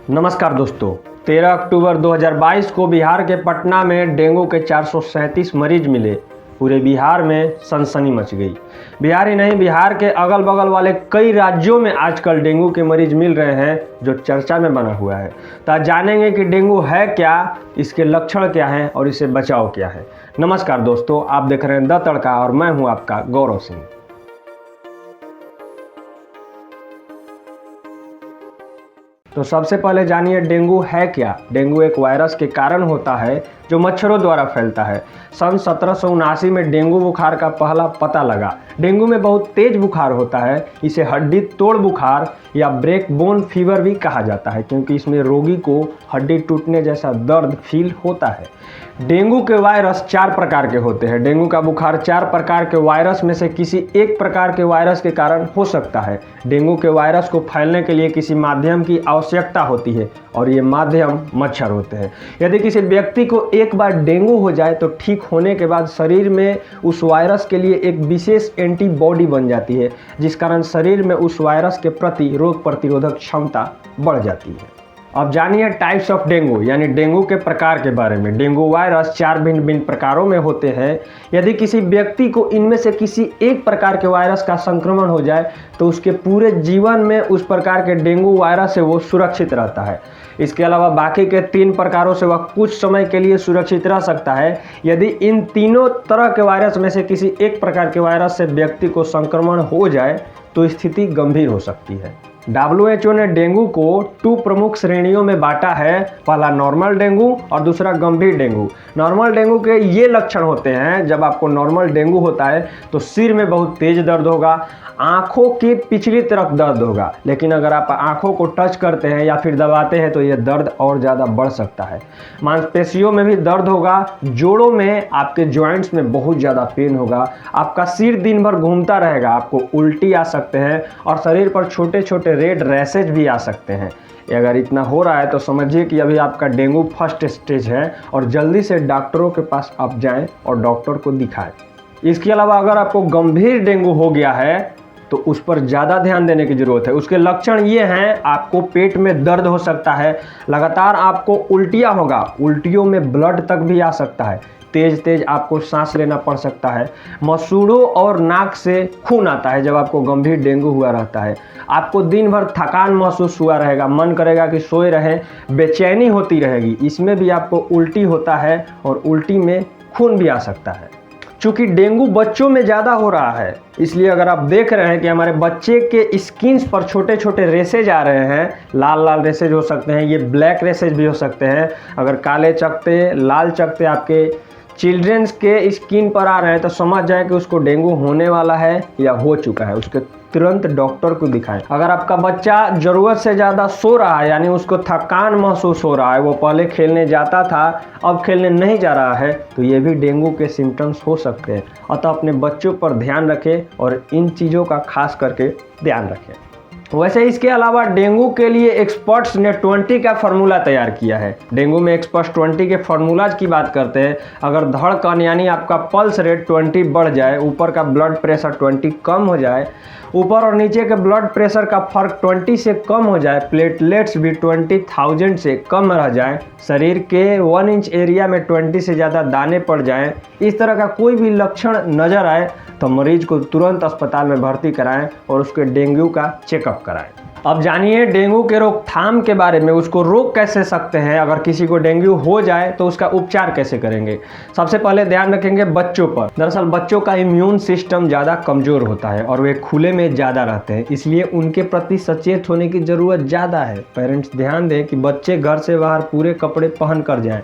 नमस्कार दोस्तों, 13 अक्टूबर 2022 को बिहार के पटना में डेंगू के 437 मरीज मिले। पूरे बिहार में सनसनी मच गई। बिहार ही नहीं, बिहार के अगल बगल वाले कई राज्यों में आजकल डेंगू के मरीज मिल रहे हैं, जो चर्चा में बना हुआ है। तो आज जानेंगे कि डेंगू है क्या, इसके लक्षण क्या हैं और इससे बचाव क्या है। नमस्कार दोस्तों, आप देख रहे हैं द तड़का और मैं हूं आपका गौरव सिंह। तो सबसे पहले जानिए डेंगू है क्या। डेंगू एक वायरस के कारण होता है जो मच्छरों द्वारा फैलता है। सन 1779 में डेंगू बुखार का पहला पता लगा। डेंगू में बहुत तेज बुखार होता है। इसे हड्डी तोड़ बुखार या ब्रेक बोन फीवर भी कहा जाता है, क्योंकि इसमें रोगी को हड्डी टूटने जैसा दर्द फील होता है। डेंगू के वायरस 4 प्रकार के होते हैं। डेंगू का बुखार 4 प्रकार के वायरस में से किसी एक प्रकार के वायरस के कारण हो सकता है। डेंगू के वायरस को फैलने के लिए किसी माध्यम की आवश्यकता होती है और ये माध्यम मच्छर होते हैं। यदि किसी व्यक्ति को एक बार डेंगू हो जाए तो ठीक होने के बाद शरीर में उस वायरस के लिए एक विशेष एंटीबॉडी बन जाती है, जिस कारण शरीर में उस वायरस के प्रति रोग प्रतिरोधक क्षमता बढ़ जाती है। अब जानिए टाइप्स ऑफ डेंगू, यानी डेंगू के प्रकार के बारे में। डेंगू वायरस 4 भिन्न भिन्न प्रकारों में होते हैं। यदि किसी व्यक्ति को इनमें से किसी एक प्रकार के वायरस का संक्रमण हो जाए तो उसके पूरे जीवन में उस प्रकार के डेंगू वायरस से वो सुरक्षित रहता है। इसके अलावा बाकी के 3 प्रकारों से वह कुछ समय के लिए सुरक्षित रह सकता है। यदि इन तीनों तरह के वायरस में से किसी एक प्रकार के वायरस से व्यक्ति को संक्रमण हो जाए तो स्थिति गंभीर हो सकती है। WHO ने डेंगू को 2 प्रमुख श्रेणियों में बांटा है। पहला नॉर्मल डेंगू और दूसरा गंभीर डेंगू। नॉर्मल डेंगू के ये लक्षण होते हैं, जब आपको नॉर्मल डेंगू होता है तो सिर में बहुत तेज दर्द होगा, आंखों की पिछली तरफ दर्द होगा, लेकिन अगर आप आंखों को टच करते हैं या फिर दबाते हैं तो ये दर्द और ज़्यादा बढ़ सकता है। मांसपेशियों में भी दर्द होगा, जोड़ों में आपके जॉइंट्स में बहुत ज़्यादा पेन होगा, आपका सिर दिन भर घूमता रहेगा, आपको उल्टी आ सकते हैं और शरीर पर छोटे छोटे रेड रैशेज भी आ सकते हैं। अगर इतना हो रहा है तो समझिए कि अभी आपका डेंगू फर्स्ट स्टेज है और जल्दी से डॉक्टरों के पास आप जाएं और डॉक्टर को दिखाएं। इसके अलावा अगर आपको गंभीर डेंगू हो गया है तो उस पर ज़्यादा ध्यान देने की ज़रूरत है। उसके लक्षण ये हैं, आपको पेट में दर्द हो सकता है, लगातार आपको उल्टियाँ होगा, उल्टियों में ब्लड तक भी आ सकता है, तेज तेज आपको सांस लेना पड़ सकता है, मसूड़ों और नाक से खून आता है जब आपको गंभीर डेंगू हुआ रहता है, आपको दिन भर थकान महसूस हुआ रहेगा, मन करेगा कि सोए रहें, बेचैनी होती रहेगी, इसमें भी आपको उल्टी होता है और उल्टी में खून भी आ सकता है। चूँकि डेंगू बच्चों में ज़्यादा हो रहा है, इसलिए अगर आप देख रहे हैं कि हमारे बच्चे के स्किन्स पर छोटे छोटे रेसेज आ रहे हैं, लाल लाल रेसेज हो सकते हैं, ये ब्लैक रेसेज भी हो सकते हैं। अगर काले चकते, लाल चकते आपके चिल्ड्रंस के स्किन पर आ रहे हैं तो समझ जाएं कि उसको डेंगू होने वाला है या हो चुका है। उसके तुरंत डॉक्टर को दिखाएं। अगर आपका बच्चा ज़रूरत से ज़्यादा सो रहा है, यानी उसको थकान महसूस हो रहा है, वो पहले खेलने जाता था अब खेलने नहीं जा रहा है, तो ये भी डेंगू के सिम्टम्स हो सकते हैं। अतः अपने बच्चों पर ध्यान रखें और इन चीज़ों का खास करके ध्यान रखें। वैसे इसके अलावा डेंगू के लिए एक्सपर्ट्स ने 20 का फार्मूला तैयार किया है। डेंगू में एक्सपर्ट्स 20 के फार्मूलाज की बात करते हैं। अगर धड़कन यानी आपका पल्स रेट 20 बढ़ जाए, ऊपर का ब्लड प्रेशर 20 कम हो जाए, ऊपर और नीचे के ब्लड प्रेशर का फर्क 20 से कम हो जाए, प्लेटलेट्स भी 20,000 से कम रह जाएं, शरीर के 1 इंच एरिया में 20 से ज़्यादा दाने पड़ जाएं, इस तरह का कोई भी लक्षण नज़र आए तो मरीज को तुरंत अस्पताल में भर्ती कराएं और उसके डेंगू का चेकअप कराएं। अब जानिए डेंगू के रोकथाम के बारे में। उसको रोक कैसे सकते हैं, अगर किसी को डेंगू हो जाए तो उसका उपचार कैसे करेंगे। सबसे पहले ध्यान रखेंगे बच्चों पर। दरअसल बच्चों का इम्यून सिस्टम ज़्यादा कमज़ोर होता है और वे खुले में ज़्यादा रहते हैं, इसलिए उनके प्रति सचेत होने की ज़रूरत ज़्यादा है। पेरेंट्स ध्यान दें कि बच्चे घर से बाहर पूरे कपड़े पहन कर जाएँ,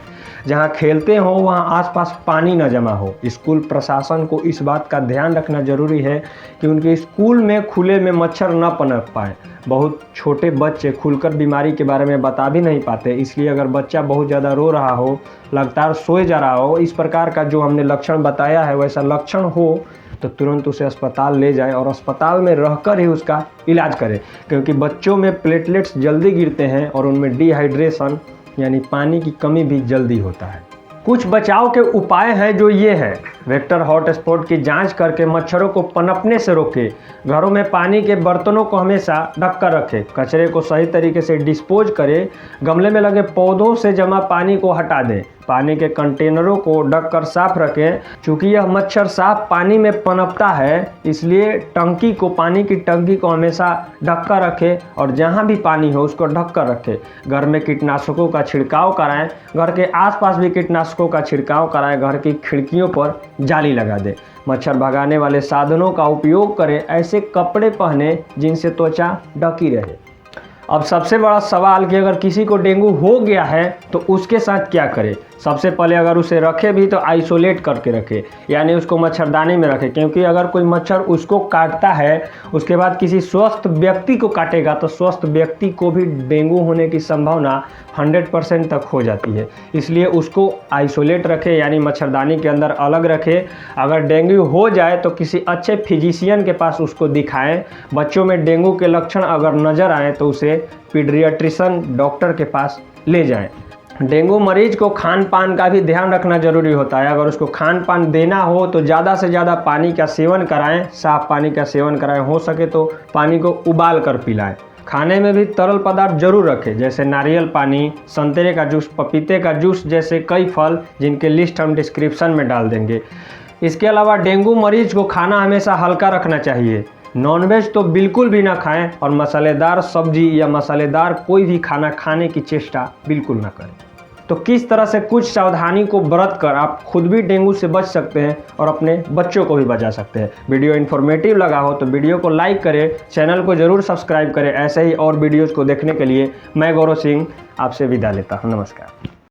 जहाँ खेलते हो वहाँ आसपास पानी न जमा हो। स्कूल प्रशासन को इस बात का ध्यान रखना जरूरी है कि उनके स्कूल में खुले में मच्छर न पनप पाए। बहुत छोटे बच्चे खुलकर बीमारी के बारे में बता भी नहीं पाते, इसलिए अगर बच्चा बहुत ज़्यादा रो रहा हो, लगातार सोए जा रहा हो, इस प्रकार का जो हमने लक्षण बताया है वैसा लक्षण हो तो तुरंत उसे अस्पताल ले जाएं और अस्पताल में रहकर ही उसका इलाज करें, क्योंकि बच्चों में प्लेटलेट्स जल्दी गिरते हैं और उनमें डिहाइड्रेशन यानी पानी की कमी भी जल्दी होता है। कुछ बचाव के उपाय हैं जो ये हैं। वेक्टर हॉटस्पॉट की जांच करके मच्छरों को पनपने से रोके। घरों में पानी के बर्तनों को हमेशा ढककर रखें। कचरे को सही तरीके से डिस्पोज करें। गमले में लगे पौधों से जमा पानी को हटा दें। पानी के कंटेनरों को ढककर साफ रखें। चूँकि यह मच्छर साफ पानी में पनपता है, इसलिए पानी की टंकी को हमेशा ढककर रखें और जहाँ भी पानी हो उसको ढककर रखें। घर में कीटनाशकों का छिड़काव कराएं। घर के आसपास भी कीटनाशकों का छिड़काव कराएं। घर की खिड़कियों पर जाली लगा दें। मच्छर भगाने वाले साधनों का उपयोग करें। ऐसे कपड़े पहने जिनसे त्वचा ढकी रहे। अब सबसे बड़ा सवाल कि अगर किसी को डेंगू हो गया है तो उसके साथ क्या करें। सबसे पहले अगर उसे रखे भी तो आइसोलेट करके रखे, यानी उसको मच्छरदानी में रखे, क्योंकि अगर कोई मच्छर उसको काटता है उसके बाद किसी स्वस्थ व्यक्ति को काटेगा तो स्वस्थ व्यक्ति को भी डेंगू होने की संभावना 100% तक हो जाती है। इसलिए उसको आइसोलेट रखे, यानी मच्छरदानी के अंदर अलग रखे। अगर डेंगू हो जाए तो किसी अच्छे फिजिशियन के पास उसको दिखाएं। बच्चों में डेंगू के लक्षण अगर नज़र आए तो उसे पीडियाट्रिशियन डॉक्टर के पास ले जाएं। डेंगू मरीज को खान पान का भी ध्यान रखना जरूरी होता है। अगर उसको खान पान देना हो तो ज़्यादा से ज़्यादा पानी का सेवन कराएं, साफ पानी का सेवन कराएं। हो सके तो पानी को उबाल कर पिलाएं। खाने में भी तरल पदार्थ जरूर रखें, जैसे नारियल पानी, संतरे का जूस, पपीते का जूस जैसे कई फल, जिनके लिस्ट हम डिस्क्रिप्शन में डाल देंगे। इसके अलावा डेंगू मरीज को खाना हमेशा हल्का रखना चाहिए। नॉनवेज तो बिल्कुल भी ना खाएं और मसालेदार सब्जी या मसालेदार कोई भी खाना खाने की चेष्टा बिल्कुल ना करें। तो किस तरह से कुछ सावधानी को बरत कर आप खुद भी डेंगू से बच सकते हैं और अपने बच्चों को भी बचा सकते हैं। वीडियो इन्फॉर्मेटिव लगा हो तो वीडियो को लाइक करें, चैनल को जरूर सब्सक्राइब करें। ऐसे ही और वीडियोज़ को देखने के लिए मैं गौरव सिंह आपसे विदा लेता हूँ। नमस्कार।